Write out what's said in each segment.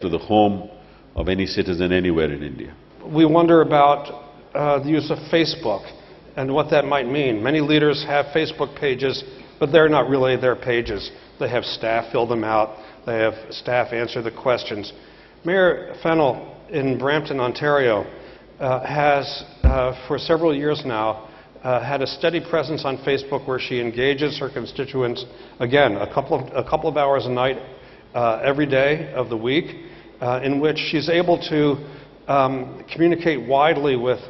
to the home of any citizen anywhere in India. We wonder about the use of Facebook and what that might mean. Many leaders have Facebook pages, but they're not really their pages. They have staff fill them out. They have staff answer the questions. Mayor Fennell in Brampton, Ontario, has for several years now had a steady presence on Facebook where she engages her constituents, again, a couple of hours a night every day of the week, in which she's able to communicate widely with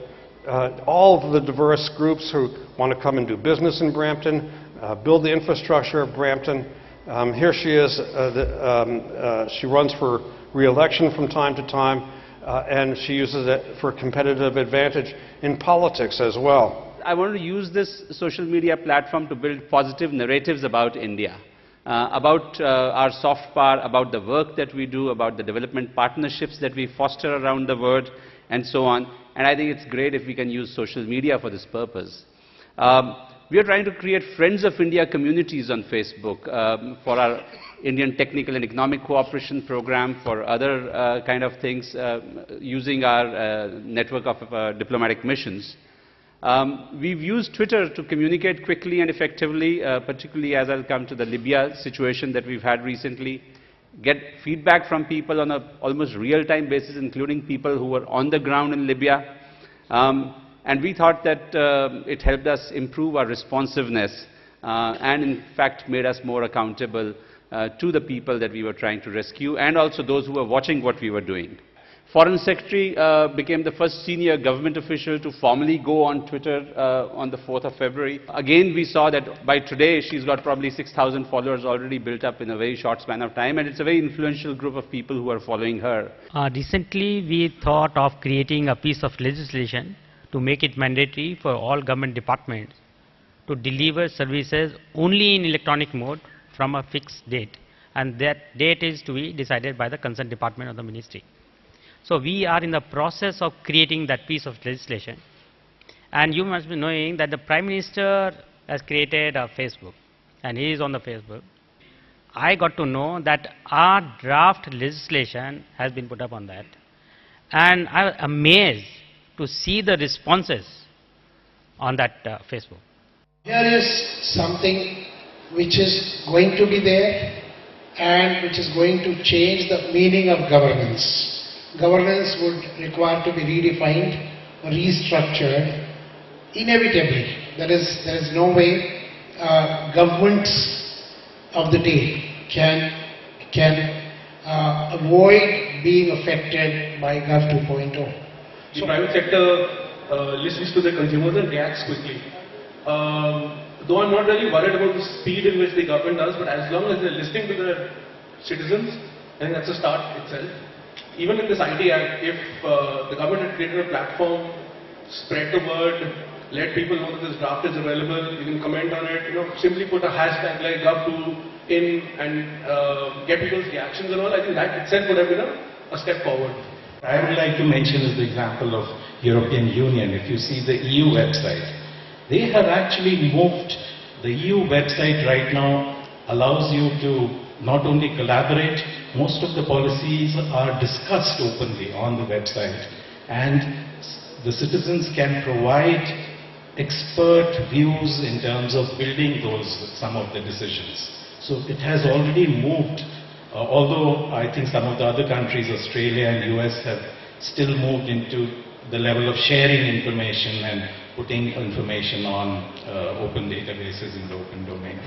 all of the diverse groups who want to come and do business in Brampton, build the infrastructure of Brampton. Here she is. She runs for re-election from time to time, and she uses it for competitive advantage in politics as well. I want to use this social media platform to build positive narratives about India, about our soft power, about the work that we do, about the development partnerships that we foster around the world, and so on. And I think it's great if we can use social media for this purpose. We are trying to create Friends of India communities on Facebook for our Indian Technical and Economic Cooperation Program, for other kind of things, using our network of diplomatic missions. We've used Twitter to communicate quickly and effectively, particularly as I'll come to the Libya situation that we've had recently, get feedback from people on an almost real-time basis, including people who were on the ground in Libya. And we thought that it helped us improve our responsiveness and in fact made us more accountable to the people that we were trying to rescue and also those who were watching what we were doing. Foreign Secretary became the first senior government official to formally go on Twitter on the 4th of February. Again, we saw that by today she's got probably 6,000 followers already built up in a very short span of time, and it's a very influential group of people who are following her. Recently, we thought of creating a piece of legislation to make it mandatory for all government departments to deliver services only in electronic mode from a fixed date, and that date is to be decided by the concerned department of the ministry. So we are in the process of creating that piece of legislation, and you must be knowing that the Prime Minister has created a Facebook and he is on the Facebook. I got to know that our draft legislation has been put up on that, and I was amazed to see the responses on that Facebook. Here is something which is going to be there and which is going to change the meaning of governance. Governance would require to be redefined, restructured, inevitably. There is no way governments of the day can avoid being affected by Gov 2.0. The private sector listens to the consumers and reacts quickly. Though I'm not really worried about the speed in which the government does, but as long as they're listening to their citizens, I think that's a start itself. Even in this IT Act, if the government had created a platform, spread the word, let people know that this draft is available, you can comment on it, simply put a hashtag like Gov2 in and get people's reactions and all, I think that itself would have been a step forward. I would like to mention is the example of European Union. If you see the EU website, they have actually moved, the EU website right now allows you to not only collaborate, most of the policies are discussed openly on the website, and the citizens can provide expert views in terms of building some of the decisions. So it has already moved, although I think some of the other countries, Australia and US, have still moved into the level of sharing information and putting information on open databases in the open domain.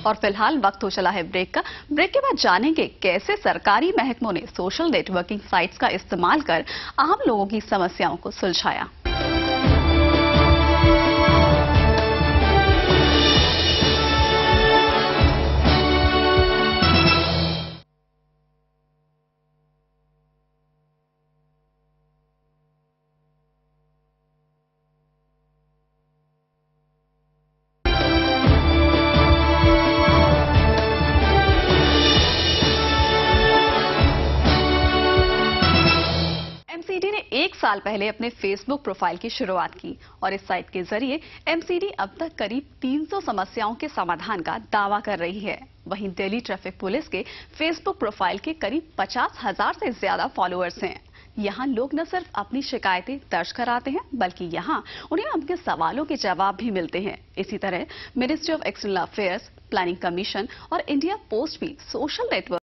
और फिलहाल वक्त हो चला है break का। Break के बाद जानेंगे कैसे सरकारी महकमों ने सोशल नेटवर्किंग साइट्स का इस्तेमाल कर आम लोगों की समस्याओं को सुलझाया। 1 साल पहले अपने फेसबुक प्रोफाइल की शुरुआत की और इस साइट के जरिए एमसीडी अब तक करीब 300 समस्याओं के समाधान का दावा कर रही है। वहीं दिल्ली ट्रैफिक पुलिस के फेसबुक प्रोफाइल के करीब 50,000 से ज्यादा फॉलोअर्स हैं। यहाँ लोग न सिर्फ अपनी शिकायतें दर्ज कराते हैं, बल्कि यहाँ उन्हें उनके सवालों के जवाब भी मिलते हैं। इसी तरह ministry of external affairs, planning commission और इंडिया पोस्ट भी सोशल नेटवर्क